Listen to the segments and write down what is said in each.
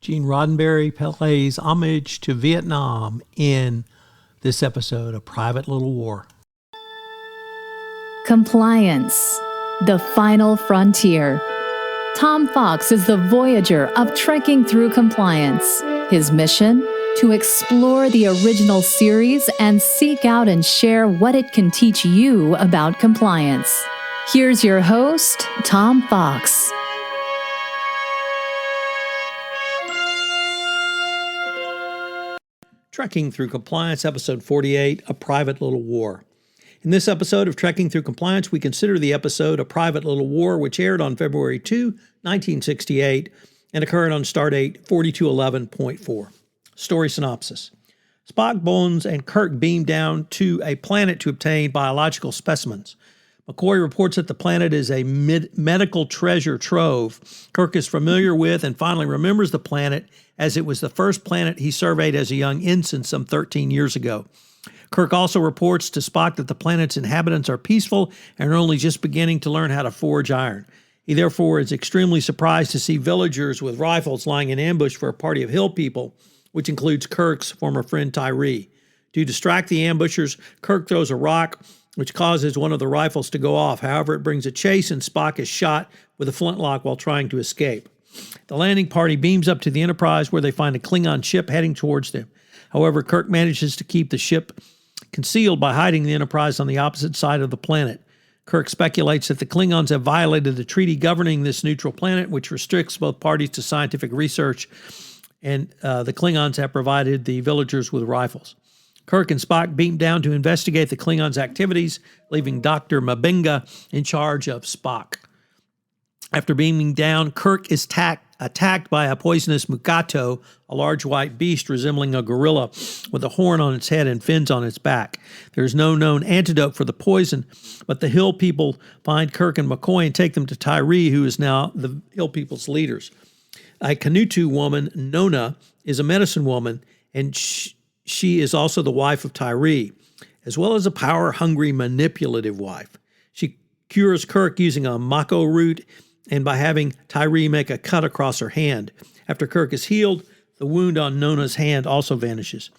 Gene Roddenberry plays homage to Vietnam in this episode, A Private Little War. Compliance, the final frontier. Tom Fox is the voyager of trekking through compliance. His mission? To explore the original series and seek out and share what it can teach you about compliance. Here's your host, Tom Fox. Trekking Through Compliance, Episode 48, A Private Little War. In this episode of Trekking Through Compliance, we consider the episode A Private Little War, which aired on February 2, 1968, and occurred on Stardate 4211.4. Story synopsis. Spock, Bones, and Kirk beam down to a planet to obtain biological specimens. McCoy reports that the planet is a medical treasure trove Kirk is familiar with and finally remembers the planet as it was the first planet he surveyed as a young ensign some 13 years ago. Kirk also reports to Spock that the planet's inhabitants are peaceful and are only just beginning to learn how to forge iron. He therefore is extremely surprised to see villagers with rifles lying in ambush for a party of hill people, which includes Kirk's former friend Tyree. To distract the ambushers, Kirk throws a rock, which causes one of the rifles to go off. However, it brings a chase and Spock is shot with a flintlock while trying to escape. The landing party beams up to the Enterprise where they find a Klingon ship heading towards them. However, Kirk manages to keep the ship concealed by hiding the Enterprise on the opposite side of the planet. Kirk speculates that the Klingons have violated the treaty governing this neutral planet, which restricts both parties to scientific research, and the Klingons have provided the villagers with rifles. Kirk and Spock beam down to investigate the Klingons' activities, leaving Dr. M'Benga in charge of Spock. After beaming down, Kirk is attacked by a poisonous mukato, a large white beast resembling a gorilla with a horn on its head and fins on its back. There is no known antidote for the poison, but the Hill people find Kirk and McCoy and take them to Tyree, who is now the Hill people's leaders. A Kanutu woman, Nona, is a medicine woman, and she is also the wife of Tyree, as well as a power-hungry, manipulative wife. She cures Kirk using a mako root and by having Tyree make a cut across her hand. After Kirk is healed, the wound on Nona's hand also vanishes.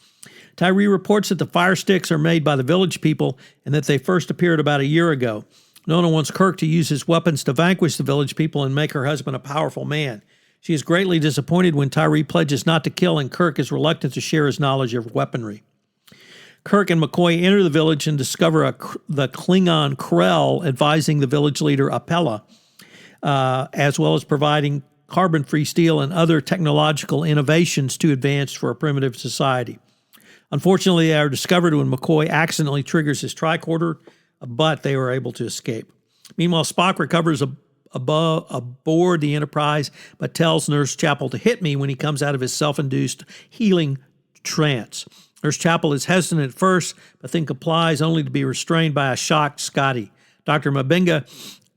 Tyree reports that the fire sticks are made by the village people and that they first appeared about a year ago. Nona wants Kirk to use his weapons to vanquish the village people and make her husband a powerful man. She is greatly disappointed when Tyree pledges not to kill and Kirk is reluctant to share his knowledge of weaponry. Kirk and McCoy enter the village and discover the Klingon Krell advising the village leader Apella, as well as providing carbon-free steel and other technological innovations too advanced for a primitive society. Unfortunately, they are discovered when McCoy accidentally triggers his tricorder, but they were able to escape. Meanwhile, Spock recovers aboard the Enterprise, but tells Nurse Chapel to hit me when he comes out of his self-induced healing trance. Nurse Chapel is hesitant at first, but then complies only to be restrained by a shocked Scotty. Dr. M'Benga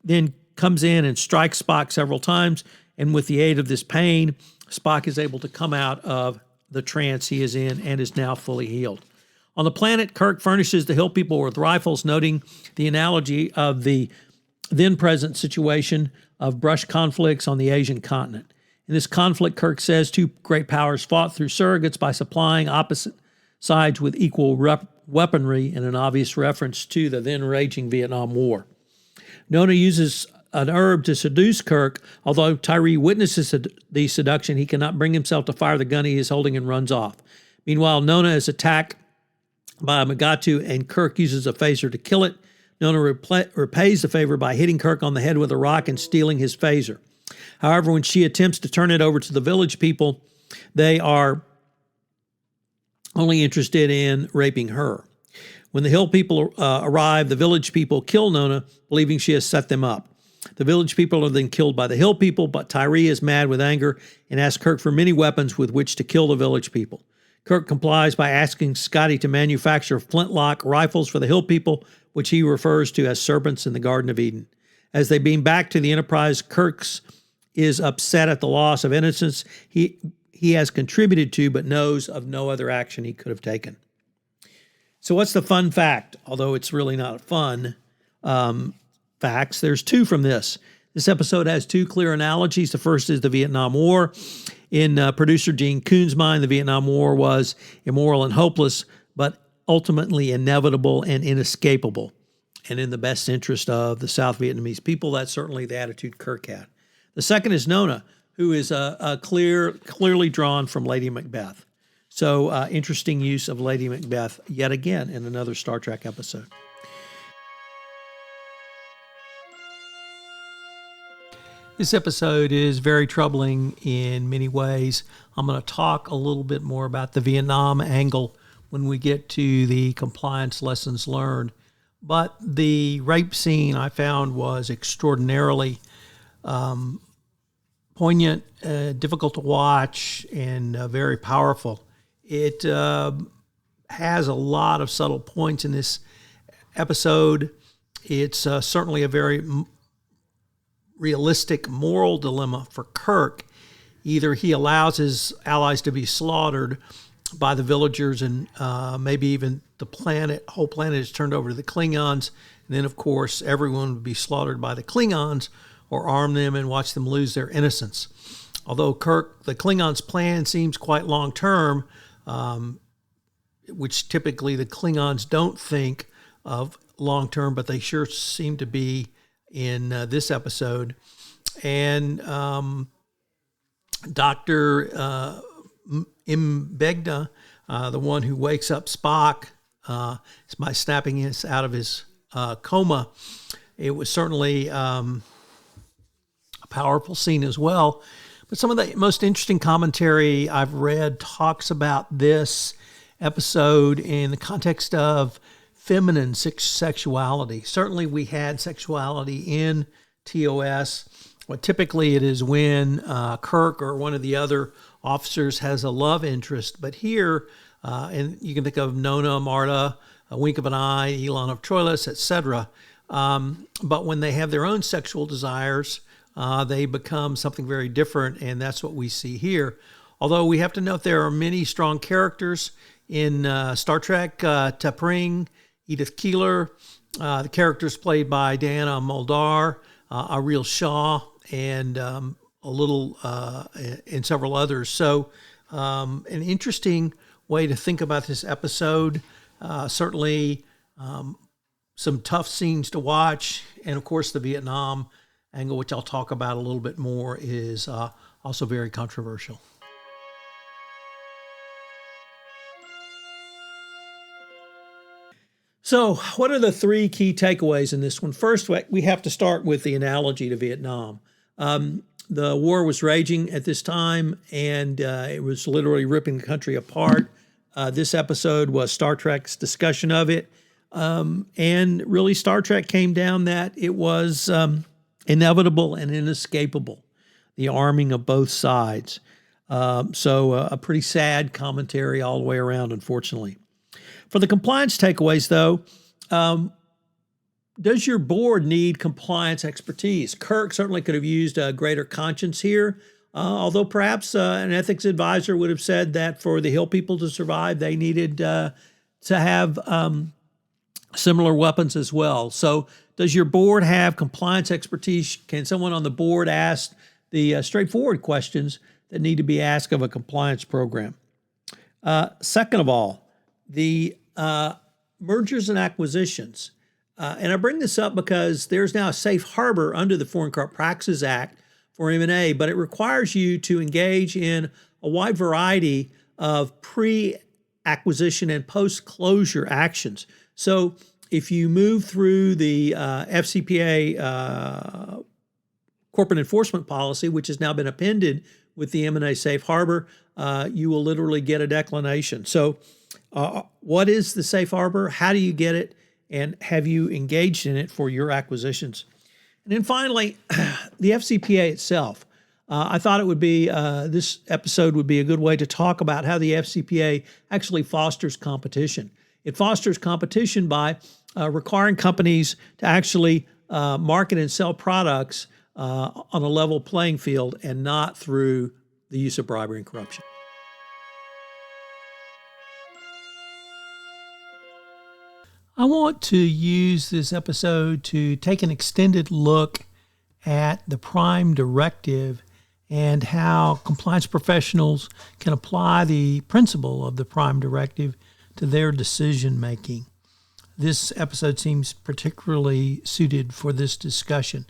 then comes in and strikes Spock several times, and with the aid of this pain, Spock is able to come out of the trance he is in and is now fully healed. On the planet, Kirk furnishes the Hill people with rifles, noting the analogy of the then-present situation of brush conflicts on the Asian continent. In this conflict, Kirk says two great powers fought through surrogates by supplying opposite sides with equal weaponry, in an obvious reference to the then-raging Vietnam War. Nona uses an herb to seduce Kirk. Although Tyree witnesses the seduction, he cannot bring himself to fire the gun he is holding and runs off. Meanwhile, Nona is attacked by a Megatu, and Kirk uses a phaser to kill it. Nona repays the favor by hitting Kirk on the head with a rock and stealing his phaser. However, when she attempts to turn it over to the village people, they are only interested in raping her. When the Hill people arrive, the village people kill Nona, believing she has set them up. The village people are then killed by the Hill people, but Tyree is mad with anger and asks Kirk for many weapons with which to kill the village people. Kirk complies by asking Scotty to manufacture flintlock rifles for the Hill people, which he refers to as serpents in the Garden of Eden. As they beam back to the Enterprise, Kirk is upset at the loss of innocence he has contributed to, but knows of no other action he could have taken. So what's the fun fact? Although it's really not fun facts, there's two from this. This episode has two clear analogies. The first is the Vietnam War. In producer Gene Kuhn's mind, the Vietnam War was immoral and hopeless, but ultimately inevitable and inescapable, and in the best interest of the South Vietnamese people. That's certainly the attitude Kirk had. The second is Nona, who is clearly drawn from Lady Macbeth. So interesting use of Lady Macbeth yet again in another Star Trek episode. This episode is very troubling in many ways. I'm going to talk a little bit more about the Vietnam angle when we get to the compliance lessons learned. But the rape scene I found was extraordinarily poignant, difficult to watch, and very powerful. It has a lot of subtle points in this episode. It's certainly a very realistic moral dilemma for Kirk. Either he allows his allies to be slaughtered by the villagers and maybe even the whole planet is turned over to the Klingons. And then, of course, everyone would be slaughtered by the Klingons, or arm them and watch them lose their innocence. Although the Klingons' plan seems quite long-term, which typically the Klingons don't think of long-term, but they sure seem to be in this episode. And Dr. Mbegda, the one who wakes up Spock by snapping us out of his coma, it was certainly a powerful scene as well. But some of the most interesting commentary I've read talks about this episode in the context of feminine sexuality. Certainly we had sexuality in TOS. Well, typically it is when Kirk or one of the other officers has a love interest. But here, and you can think of Nona, Marta, a wink of an eye, Elon of Troilus, etc. But when they have their own sexual desires, they become something very different, and that's what we see here. Although we have to note there are many strong characters in Star Trek. T'Pring, Edith Keeler, the characters played by Diana Muldaur, Ariel Shaw, and and several others. So an interesting way to think about this episode. Certainly some tough scenes to watch. And of course, the Vietnam angle, which I'll talk about a little bit more, is also very controversial. So what are the three key takeaways in this one? First, we have to start with the analogy to Vietnam. The war was raging at this time, and it was literally ripping the country apart. This episode was Star Trek's discussion of it. And really, Star Trek came down that it was inevitable and inescapable, the arming of both sides. So a pretty sad commentary all the way around, unfortunately. For the compliance takeaways, though, does your board need compliance expertise? Kirk certainly could have used a greater conscience here, although perhaps an ethics advisor would have said that for the Hill people to survive, they needed to have similar weapons as well. So does your board have compliance expertise? Can someone on the board ask the straightforward questions that need to be asked of a compliance program? Second of all, the mergers and acquisitions. And I bring this up because there's now a safe harbor under the Foreign Corrupt Practices Act for M&A, but it requires you to engage in a wide variety of pre-acquisition and post-closure actions. So if you move through the FCPA corporate enforcement policy, which has now been appended with the M&A safe harbor, you will literally get a declination. So what is the safe harbor? How do you get it? And have you engaged in it for your acquisitions? And then finally, the FCPA itself. I thought it would be, this episode would be a good way to talk about how the FCPA actually fosters competition. It fosters competition by requiring companies to actually market and sell products on a level playing field and not through the use of bribery and corruption. I want to use this episode to take an extended look at the Prime Directive and how compliance professionals can apply the principle of the Prime Directive to their decision making. This episode seems particularly suited for this discussion.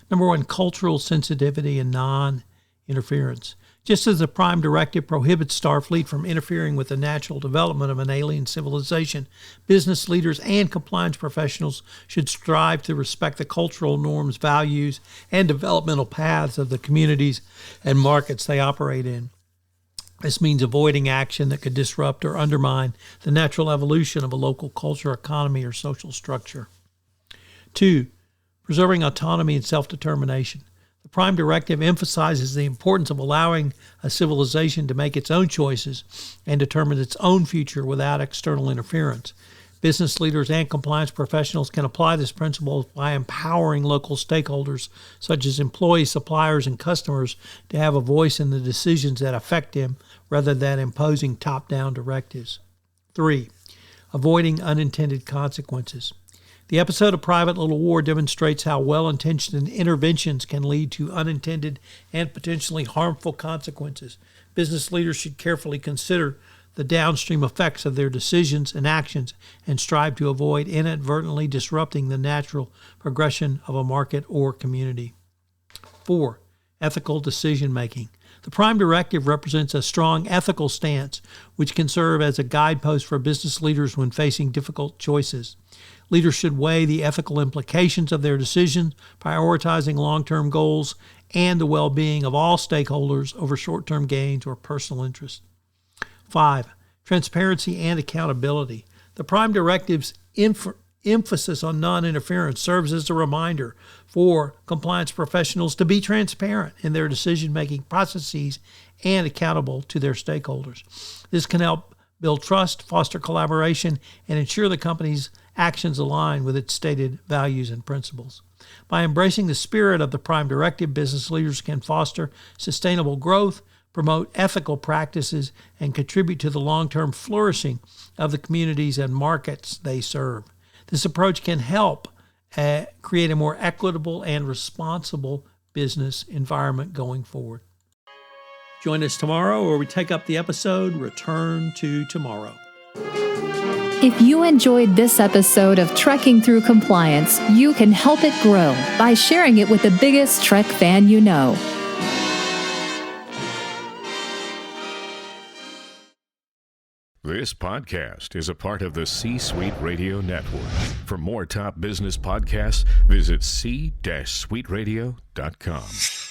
Number one, cultural sensitivity and non-interference. Just as the Prime Directive prohibits Starfleet from interfering with the natural development of an alien civilization, business leaders and compliance professionals should strive to respect the cultural norms, values, and developmental paths of the communities and markets they operate in. This means avoiding action that could disrupt or undermine the natural evolution of a local culture, economy, or social structure. 2. Preserving autonomy and self-determination. The Prime Directive emphasizes the importance of allowing a civilization to make its own choices and determine its own future without external interference. Business leaders and compliance professionals can apply this principle by empowering local stakeholders, such as employees, suppliers, and customers, to have a voice in the decisions that affect them rather than imposing top-down directives. 3. Avoiding unintended consequences. The episode of Private Little War demonstrates how well-intentioned interventions can lead to unintended and potentially harmful consequences. Business leaders should carefully consider the downstream effects of their decisions and actions and strive to avoid inadvertently disrupting the natural progression of a market or community. 4. Ethical decision-making. The Prime Directive represents a strong ethical stance, which can serve as a guidepost for business leaders when facing difficult choices. Leaders should weigh the ethical implications of their decisions, prioritizing long-term goals and the well-being of all stakeholders over short-term gains or personal interests. 5. Transparency and accountability. The Prime Directive's emphasis on non-interference serves as a reminder for compliance professionals to be transparent in their decision-making processes and accountable to their stakeholders. This can help build trust, foster collaboration, and ensure the company's actions align with its stated values and principles. By embracing the spirit of the Prime Directive, business leaders can foster sustainable growth, promote ethical practices, and contribute to the long-term flourishing of the communities and markets they serve. This approach can help create a more equitable and responsible business environment going forward. Join us tomorrow where we take up the episode Return to Tomorrow. If you enjoyed this episode of Trekking Through Compliance, you can help it grow by sharing it with the biggest Trek fan you know. This podcast is a part of the C-Suite Radio Network. For more top business podcasts, visit c-suiteradio.com.